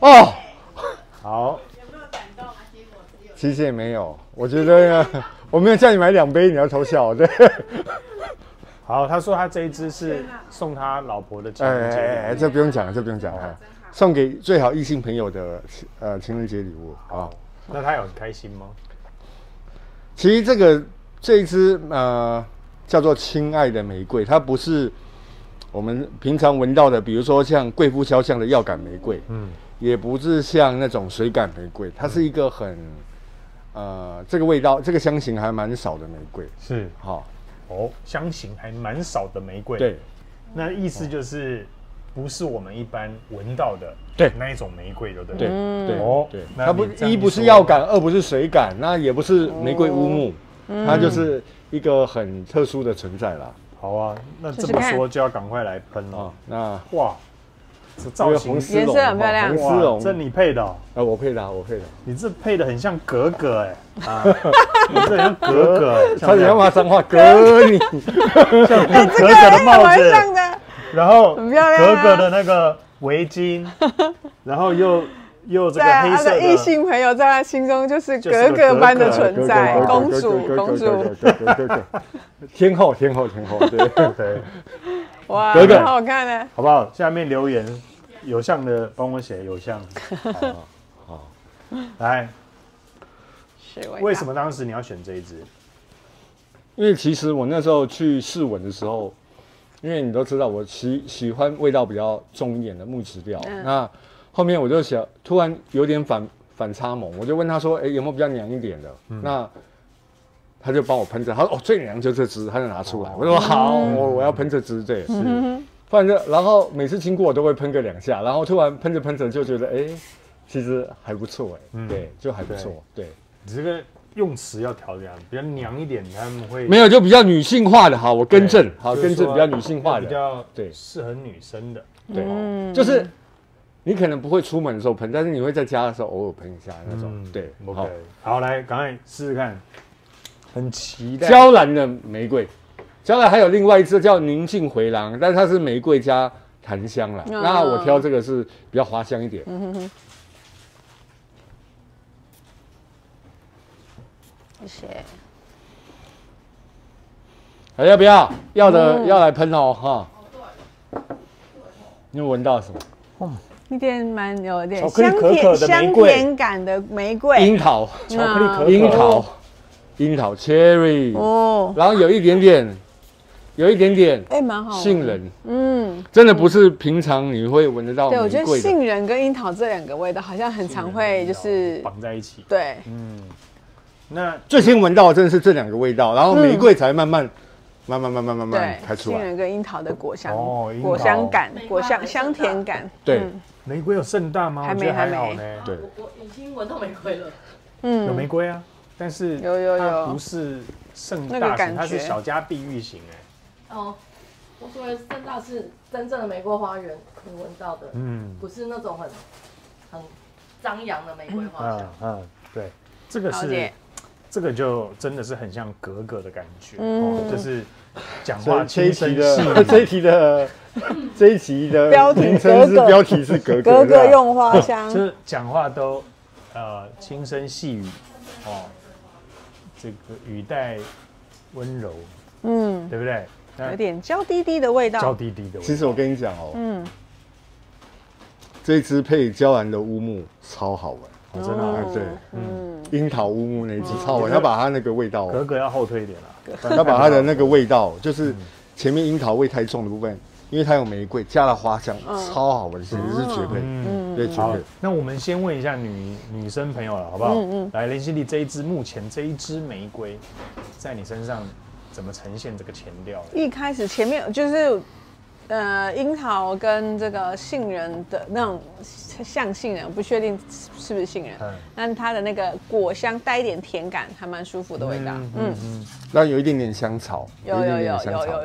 哦，好，有没有感动啊？结果只有其实也没有，我觉得我没有叫你买2杯，你要偷笑，对。好，他说他这一支是送他老婆的情人节礼物。这不用讲了，这不用讲了，送给最好异性朋友的情人节礼物啊。那他有很开心吗？其实这一支叫做亲爱的玫瑰，它不是我们平常闻到的，比如说像贵妇肖像的药感玫瑰，也不是像那种水感玫瑰，它是一个很这个味道，这个香型还蛮少的玫瑰，是，好。哦，香型还蛮少的玫瑰。对，那意思就是不是我们一般闻到的那一种玫瑰，对不对？对，哦，对，那它一不是药感，二不是水感，那也不是玫瑰乌木，它就是一个很特殊的存在啦。好啊，那这么说就要赶快来喷了。那哇，这造型颜色很漂亮，红丝绒，这你配的哦？我配的，我配的。你这配的很像格格哎，你这很像格格哎，差点要骂脏话，格你，像格格的帽子，然后很漂亮，格格的那个围巾，然后又这个黑色的异性朋友在他心中就是格格般的存在，公主，天后，对，哇，很好看呢，好不好？下面留言有像的帮我写有像，好，来，为什么当时你要选这一支？因为其实我那时候去试闻的时候，因为你都知道我喜欢味道比较重一点的木质调，那后面我就想，突然有点反差萌，我就问他说：“有没有比较娘一点的？”那他就帮我喷着，他说：“最娘就这支。”他就拿出来，我说：“好，我要喷这支。”对，是。不然然后每次经过我都会喷个2下，然后突然喷着就觉得，其实还不错，对，就还不错，对。你这个用词要调整，比较娘一点，他们会没有就比较女性化的，好，我更正，好，更正比较女性化的，比较对，适合女生的，对，就是。你可能不会出门的时候喷，但是你会在家的时候偶尔喷一下那种。对 ，OK， 好，来，赶快试试看，很期待。娇兰的玫瑰，娇兰还有另外一支叫宁静回廊，但是它是玫瑰加檀香啦。那我挑这个是比较花香一点。谢谢。要不要？要的要来喷哦，哈。你有闻到什么？一点有点巧克力可可的玫瑰，香甜感的玫瑰，樱桃，巧克力可可，樱桃 cherry， 哦，然后有一点点，蛮好，杏仁，真的不是平常你会闻得到玫瑰的。对，我觉得杏仁跟樱桃这2个味道好像很常会就是绑在一起。对，那最先闻到的真的是这2个味道，然后玫瑰才慢慢开出来。杏仁跟樱桃的果香，果香感，香甜感，对。玫瑰有盛大吗？还没好呢。对，我已经闻到玫瑰了。有玫瑰啊，但是它不是盛大型，它是小家碧玉型哦，我说的盛大是真正的玫瑰花园，你闻到的，不是那种很张扬的玫瑰花香。对，这个就真的是很像格格的感觉，就是讲话轻声细语。这一集的标题是格格用花香，就是讲话都轻声细语，这个语带温柔，对不对？有点娇滴滴的味道，其实我跟你讲这一支配娇兰的乌木超好闻，真的，对，樱桃乌木那一支超好闻，要把它那个味道，格格要后退一点了，要把它的那个味道，就是前面樱桃味太重的部分。因为它有玫瑰，加了花香，超好闻，简直是绝配。对，绝配。那我们先问一下女生朋友了，好不好？来，林心丽，目前这一支玫瑰，在你身上怎么呈现这个前调？一开始前面就是樱桃跟这个杏仁的那种像杏仁，不确定是不是杏仁，但它的那个果香带一点甜感，还蛮舒服的味道。那有一点点香草，有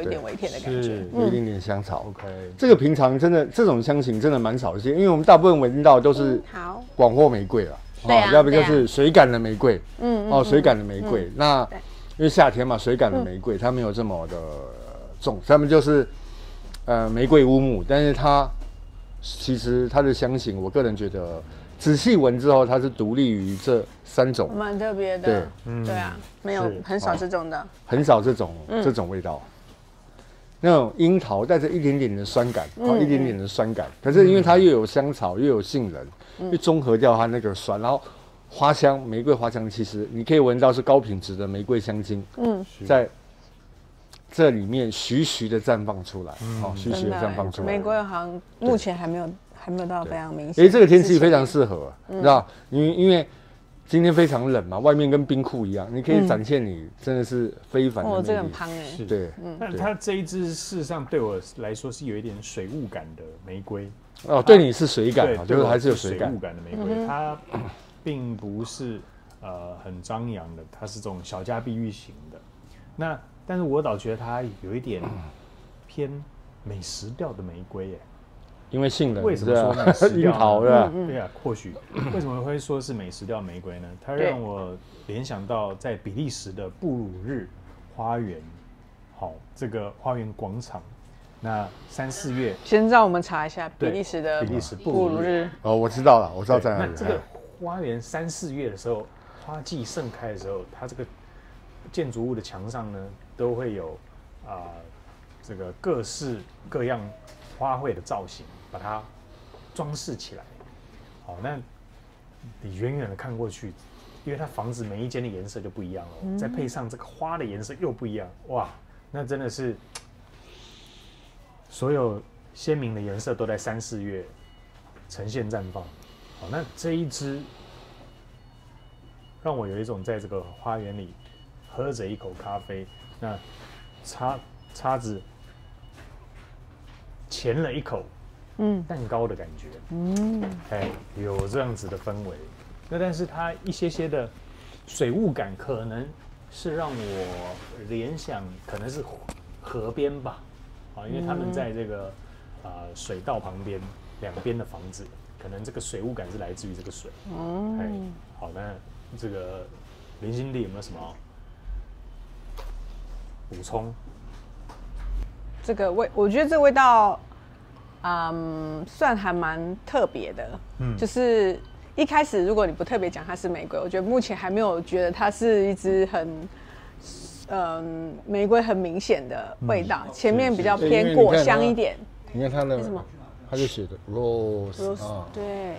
一点微甜的感觉，有一点点香草。OK， 这个平常真的这种香型真的蛮少见，因为我们大部分闻到都是广藿玫瑰了，要不就是水感的玫瑰，水感的玫瑰。那因为夏天嘛，水感的玫瑰它没有这么的重，它们就是玫瑰乌木，但是它其实它的香型，我个人觉得仔细闻之后，它是独立于这3种，蛮特别的。对，对啊，没有很少这种的，很少这种味道。那种樱桃带着一点点的酸感，一点点的酸感，可是因为它又有香草又有杏仁，就综合掉它那个酸，然后花香，玫瑰花香，其实你可以闻到是高品质的玫瑰香精，在这里面徐徐的绽放出来，徐徐的绽放出来。玫瑰好像目前还没有到非常明显。这个天气非常适合，你知道，因为今天非常冷嘛，外面跟冰库一样，你可以展现你真的是非凡的魅力。这个很胖哎。对，但它这一支事实上对我来说是有一点水雾感的玫瑰。对你是水感，就是还是有水雾感的玫瑰，它并不是很张扬的，它是这种小家碧玉型的。但是我倒觉得它有一点偏美食调的玫瑰耶。因为杏仁，为什么说美食调？樱桃对吧？对啊，或许为什么会说是美食调玫瑰呢？它让我联想到在比利时的布鲁日花园，这个花园广场。那3、4月，先让我们查一下比利时布鲁日。我知道了，我知道在哪里。那这个花园3、4月的时候，花季盛开的时候，它这个建筑物的墙上呢，都会有这个各式各样花卉的造型，把它装饰起来。那你远远的看过去，因为它房子每一间的颜色就不一样了，再配上这个花的颜色又不一样，哇，那真的是所有鲜明的颜色都在3、4月呈现绽放。那这一支让我有一种在这个花园里喝着一口咖啡，那叉子钳了一口蛋糕的感觉，有这样子的氛围。那但是它一些的水雾感，可能是让我联想，可能是河边吧，因为他们在这个水道旁边两边的房子，可能这个水雾感是来自于这个水。好，那这个林心娣有没有什么补充？这个我觉得这味道，算还蛮特别的。就是一开始如果你不特别讲它是玫瑰，我觉得目前还没有觉得它是一支很，玫瑰很明显的味道。前面比较偏果香一点。你看它的什么？它就写的 rose 对。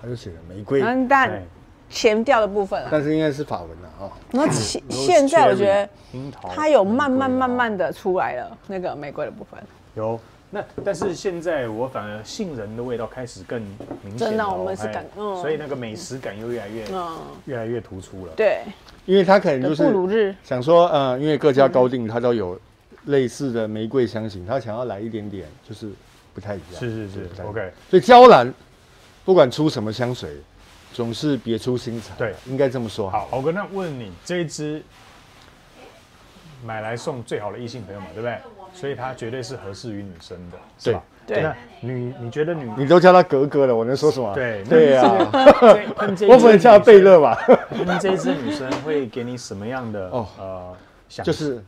它就写的玫瑰。但前调的部分啦，但是应该是法文啦然后现在我觉得它有慢慢的出来了那个玫瑰的部分。有，但是现在我反而杏仁的味道开始更明显了。真的，我们是感，所以那个美食感又越来越突出了。对，因为它可能就是想说，因为各家高定它都有类似的玫瑰香型，它想要来一点点就是不太一样。是 ，OK。所以娇兰不管出什么香水，总是别出心裁，对，应该这么说。好，豪哥，那问你这一支买来送最好的异性朋友嘛，对不对？所以它绝对是合适于女生的，是吧？对。那你觉得你都叫他格格了，我能说什么？对啊，我不能叫他贝勒吧？那这一支女生会给你什么样的就是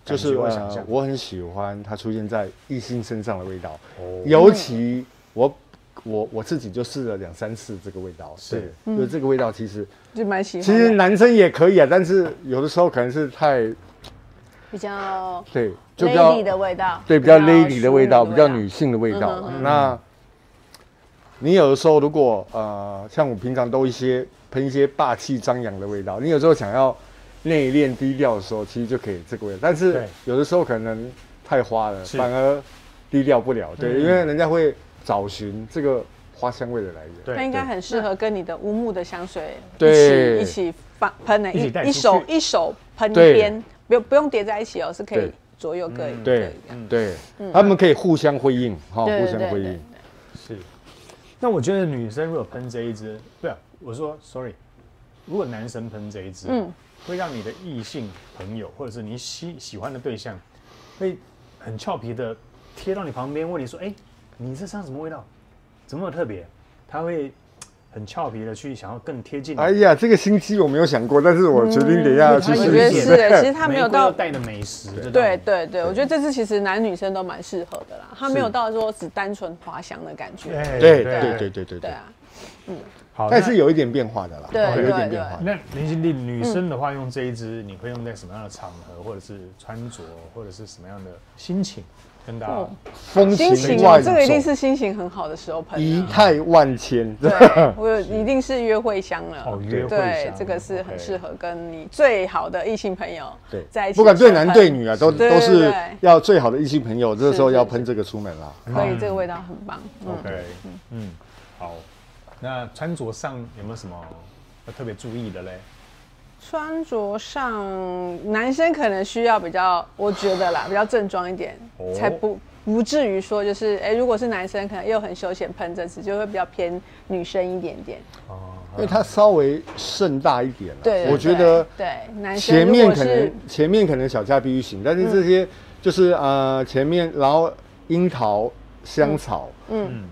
我很喜欢它出现在异性身上的味道，尤其我自己就试了2、3次这个味道，是，就是这个味道其实就蛮喜欢。其实男生也可以啊，但是有的时候可能是太比较对，就比较 lady 的味道，对，比较 lady 的味道，比较女性的味道。那你有的时候如果像我平常都喷一些霸气张扬的味道，你有时候想要内敛低调的时候，其实就可以这个味道。但是有的时候可能太花了，反而低调不了。对，因为人家会找寻这个花香味的来源。它应该很适合跟你的乌木的香水一起喷的，一手喷一边，不用叠在一起哦，是可以左右各一个。对，他们可以互相辉映，互相辉映。是。那我觉得女生如果喷这一支，不，我说 sorry， 如果男生喷这一支，会让你的异性朋友或者是你喜欢的对象，会很俏皮的贴到你旁边，问你说：“哎，你这上什么味道？怎么有特别？”他会很俏皮的去想要更贴近。哎呀，这个心机我没有想过，但是我决定等一下去试我觉得试。是，其实它没有到带的美食。对，我觉得这支其实男女生都蛮适合的啦，它没有到说只单纯花香的感觉。对啊，好，但是有一点变化的啦，对，有一点变化。那林心丽女生的话，用这一支，你会用在什么样的场合，或者是穿着，或者是什么样的心情，跟大家？风情万种，这个一定是心情很好的时候喷。仪态万千，对，我一定是约会香了。哦，约会香，对，这个是很适合跟你最好的异性朋友在一起。不管对男对女啊，都是要最好的异性朋友，这个时候要喷这个出门啦。可以，这个味道很棒。OK，好。那穿着上有没有什么要特别注意的嘞？穿着上，男生可能需要比较，我觉得啦，比较正装一点，才不至于说就是，如果是男生，可能又很休闲喷这支，就会比较偏女生一点点。因为它稍微盛大一点啦。对，我觉得对男生前面可能小家碧玉型，但是这些就是前面然后樱桃。香草、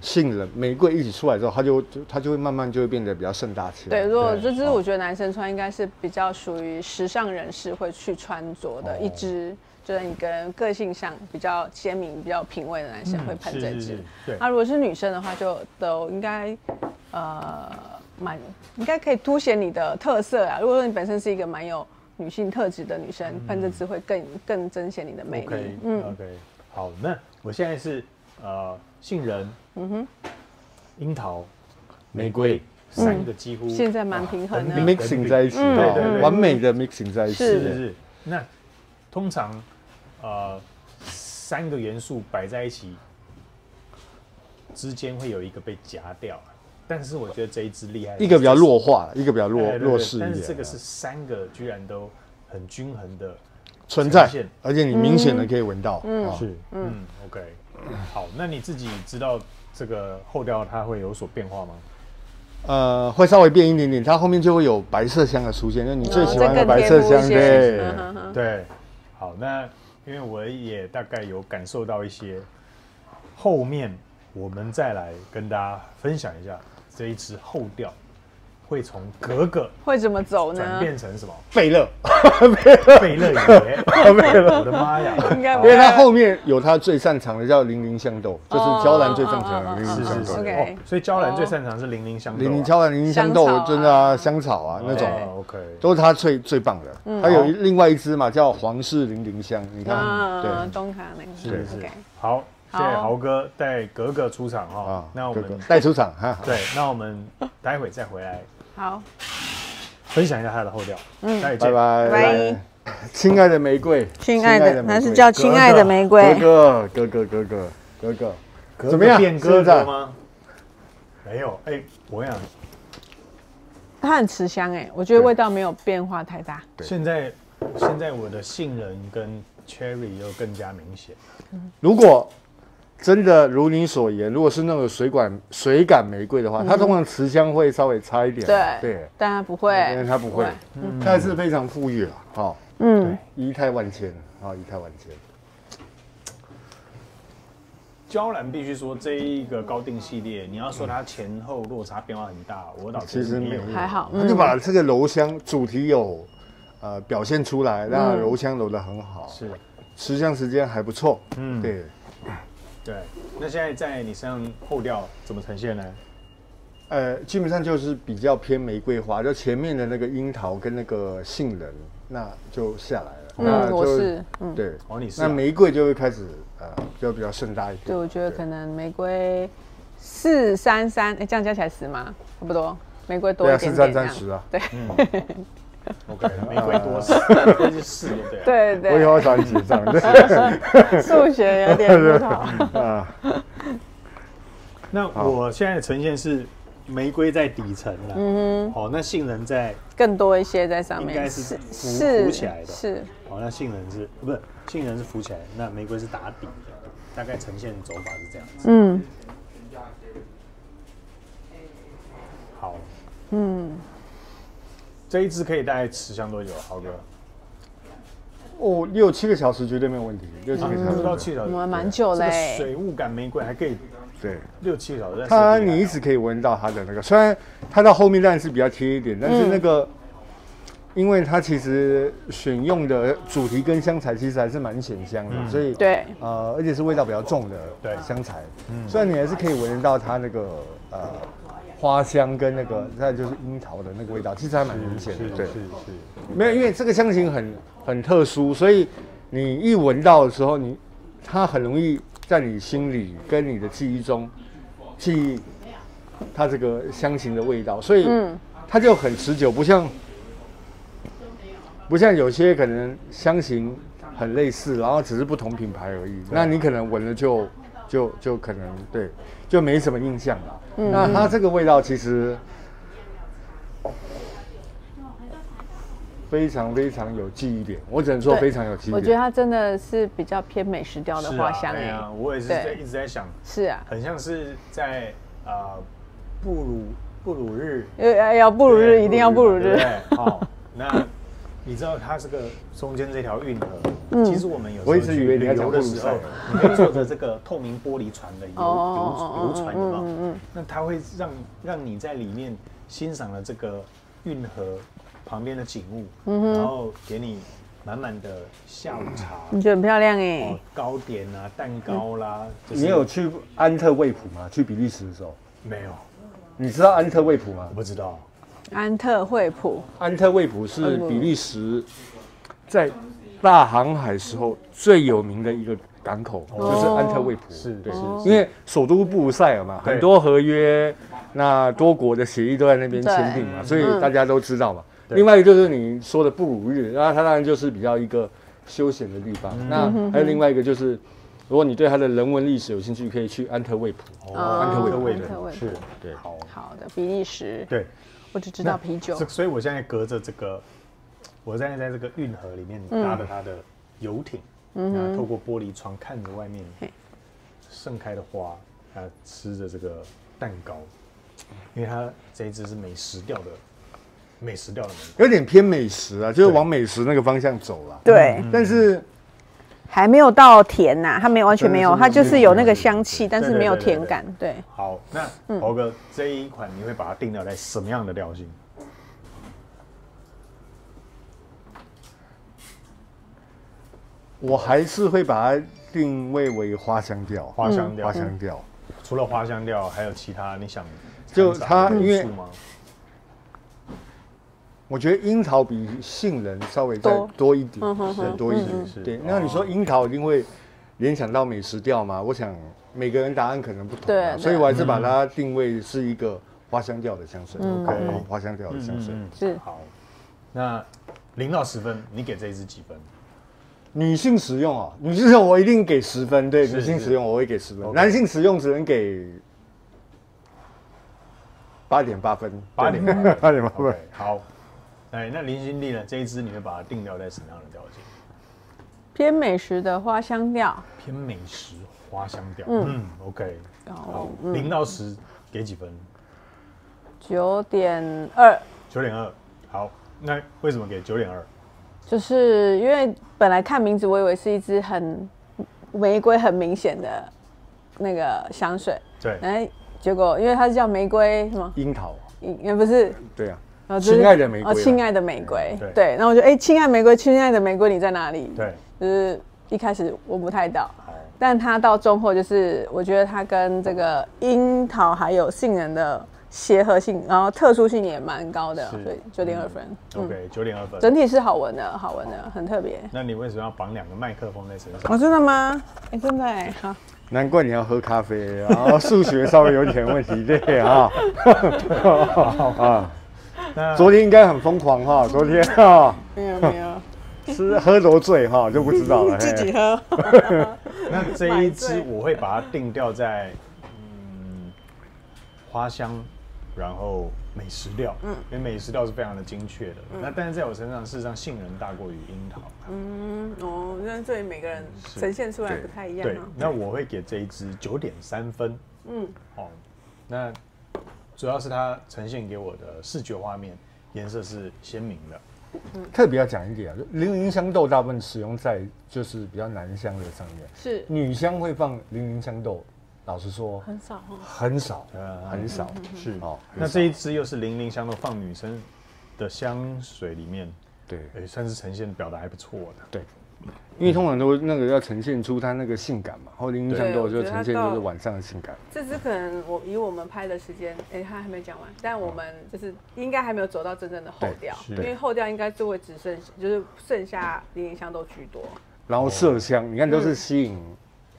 杏仁、玫瑰一起出来之后，它就会慢慢就会变得比较盛大起来。对，如果这支我觉得男生穿应该是比较属于时尚人士会去穿着的一支，就是你跟个性上比较鲜明、比较有品味的男生会喷这支。对，那如果是女生的话，就都应该应该可以凸显你的特色啊。如果说你本身是一个蛮有女性特质的女生，喷这支会更彰显你的魅力。OK， 好，那我现在是。杏仁，樱桃，玫瑰，3个几乎现在蛮平衡的 ，mixing 在一起，对，完美的 mixing 在一起。是。那通常3个元素摆在一起，之间会有一个被夹掉，但是我觉得这一支厉害，一个比较弱化，一个比较弱势一点。但是这个是3个居然都很均衡的存在，而且你明显的可以闻到，是，OK。好，那你自己知道这个后调它会有所变化吗？会稍微变一点点，它后面就会有白麝香的出现，就是你最喜欢的白麝香，对。好，那因为我也大概有感受到一些，后面我们再来跟大家分享一下这一支后调会从格格会怎么走呢？转变成什么？贝勒，贝勒爷，我的妈呀！因为它后面有它最擅长的叫零陵香豆，就是娇兰最擅长的零陵香豆。所以娇兰最擅长是零陵香豆，娇兰零陵香豆真的啊，香草啊那种 ，OK， 都是它最棒的。它有另外一支嘛，叫皇室零陵香，你看，对，东卡那个是。好，谢谢豪哥带格格出场哈。那我们带出场哈。对，那我们待会再回来。好，分享一下它的后调。拜拜。亲爱的玫瑰，亲爱的，还是叫亲爱的玫瑰。哥哥，怎么样？变哥哥吗？没有，我跟你讲，它很持香我觉得味道没有变化太大。现在我的杏仁跟 cherry 又更加明显。如果真的如你所言，如果是那个水感玫瑰的话，它通常持香会稍微差一点。对，但它不会，因为它不会，它是非常富裕了，仪态万千仪态万千。娇兰必须说这一个高定系列，你要说它前后落差变化很大，我倒其实没有，还好，它就把这个柔香主题有表现出来，让柔香揉得很好，是持香时间还不错，对，那现在在你身上后调怎么呈现呢？基本上就是比较偏玫瑰花，就前面的那个樱桃跟那个杏仁，那就下来了。我是，对，你是。那玫瑰就会开始就比较盛大一点。对，我觉得可能玫瑰433，这样加起来10吗？差不多，玫瑰多一点点。433 10啊。对。OK， 玫瑰多10，这是4，对。对。我以后找你结账。数学有点不好。那我现在的呈现是玫瑰在底层了，好，那杏仁在更多一些在上面，应该是浮起来的，是。好，那杏仁是不是杏仁是浮起来，那玫瑰是打底的，大概呈现走法是这样子。好，这一支可以大概持香多久，豪哥？6、7个小时绝对没有问题，6、7个小时不到7个小时，我们蛮久嘞。水雾感玫瑰还可以对，6、7个小时。它你一直可以闻到它的那个，虽然它到后面当然是比较贴一点，但是那个。因为它其实选用的主题跟香材其实还是蛮显香的，所以对而且是味道比较重的香材，虽然你还是可以闻得到它那个花香跟那个再就是樱桃的那个味道，其实还蛮明显的。对，是没有，因为这个香型很特殊，所以你一闻到的时候，它很容易在你心里跟你的记忆中记忆它这个香型的味道，所以它就很持久，不像有些可能香型很类似，然后只是不同品牌而已。那你可能闻了就可能对，就没什么印象了。那它这个味道其实非常非常有记忆点，我只能说非常有记忆点。我觉得它真的是比较偏美食调的花香哎。我也是一直在想，是啊，很像是在布鲁日，要布鲁日一定要布鲁日。好，那。你知道它这个中间这条运河，其实我们有时候去旅游的时候，你可以坐着这个透明玻璃船的游船，有没有？那它会让你在里面欣赏了这个运河旁边的景物，然后给你满满的下午茶，你觉得很漂亮哎？糕点啊，蛋糕啦。你有去安特卫普吗？去比利时的时候没有。你知道安特卫普吗？我不知道。安特卫普，安特卫普是比利时在大航海时候最有名的一个港口，就是安特卫普。是，对，因为首都布鲁塞尔嘛，很多合约，那多国的协议都在那边签订嘛，所以大家都知道嘛。另外一个就是你说的布鲁日，那它当然就是比较一个休闲的地方。那还有另外一个就是，如果你对它的人文历史有兴趣，可以去安特卫普。安特卫普是，对，好的，比利时。对。我只知道啤酒，所以我现在隔着这个，我现在在这个运河里面搭着它的游艇，然后透过玻璃窗看着外面盛开的花，吃着这个蛋糕，因为它这一支是美食调的玫瑰，有点偏美食啊，就是往美食那个方向走了。对，但是还没有到甜呐，它没有完全没有，它就是有那个香气，但是没有甜感。对，好，那豪哥这一款你会把它定调在什么样的调性？我还是会把它定位为花香调。花香调。除了花香调，还有其他你想？就它因为。我觉得樱桃比杏仁稍微再多一点，多一点。对，那你说樱桃一定会联想到美食调吗？我想每个人答案可能不同，对，所以我还是把它定位是一个花香调的香水。花香调的香水是好。那0到10分，你给这一支几分？女性实用啊，女性实用我一定给10分，对，女性实用我会给10分，男性实用只能给8.8分，8.8分。好。那林心娣呢？这一支你会把它定调在什么样的调性？偏美食的花香调。偏美食花香调。OK。好，0到10给几分？9.2。9.2。好，那为什么给9.2？就是因为本来看名字，我以为是一支很玫瑰很明显的那个香水。对。结果因为它是叫玫瑰什么？樱桃。也不是。对啊。亲爱的玫瑰，亲爱的玫瑰，对，然后我就亲爱玫瑰，亲爱的玫瑰，你在哪里？对，就是一开始闻不太到，但它到中后就是我觉得它跟这个樱桃还有杏仁的协和性，然后特殊性也蛮高的，所以9.2分。OK， 9.2分，整体是好闻的，很特别。那你为什么要绑2个麦克风在身上？真的吗？真的好。难怪你要喝咖啡，然后数学稍微有点问题，对啊。昨天应该很疯狂哈，昨天没有，是喝多醉哈就不知道了，自己喝。那这一支我会把它定调在花香，然后美食调，因为美食调是非常的精确的。那但是在我身上，事实上杏仁大过于樱桃。那这里每个人呈现出来不太一样。对，那我会给这一支9.3分。那主要是它呈现给我的视觉画面颜色是鲜明的。特别要讲一点啊，零陵香豆大部分使用在就是比较男香的上面，是女香会放零陵香豆老实说很少哦，很少，很少。是哦，那这一支又是零香都放女生的香水里面，对，也算是呈现表达还不错的。对，因为通常都那个要呈现出它那个性感嘛，或者香豆就呈现就是晚上的性感。这支可能以我们拍的时间，他还没讲完，但我们就是应该还没有走到真正的后调，因为后调应该就会就是剩下零香豆居多。然后麝香，你看都是吸引，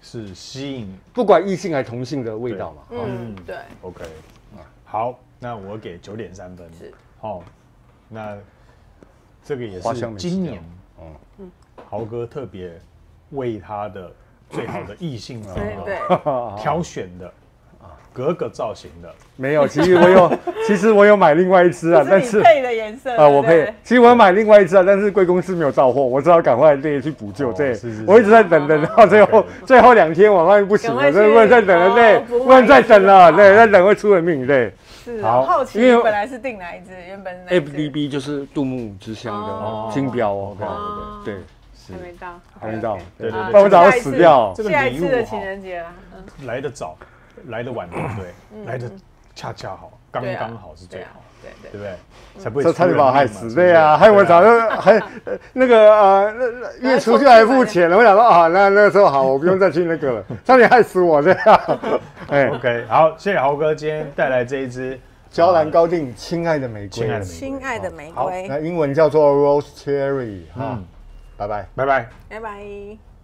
是吸引不管异性还同性的味道嘛。对。OK，好，那我给9.3分。是。好，那这个也是今年，豪哥特别为他的最好的异性朋友挑选的。格格造型的没有，其实我有买另外一支啊，但是配的颜色我配，其实我有买另外一支啊，但是贵公司没有到货，我只好赶快这去补救。对，我一直在等，到最后2天我发现不行了，不能再等了，对，不能再等了，对，再等会出人命，对。是好奇，因为本来是订哪一支，原本是哪一支 FDB 就是杜牧之乡的金标哦，对，还没到，对，不然我早就死掉。下一次的情人节了，来得早。来得晚对不对？来得恰恰好，刚刚好是最好，对不对？才不会差点把我害死，对呀，害我早就还那个月初就还付钱了，我想说啊，那时候好，我不用再去那个了，差点害死我这样。OK， 好，谢谢豪哥今天带来这一支娇兰高定亲爱的玫瑰，亲爱的玫瑰，那英文叫做 Rose Cherry 哈，拜拜。拜拜。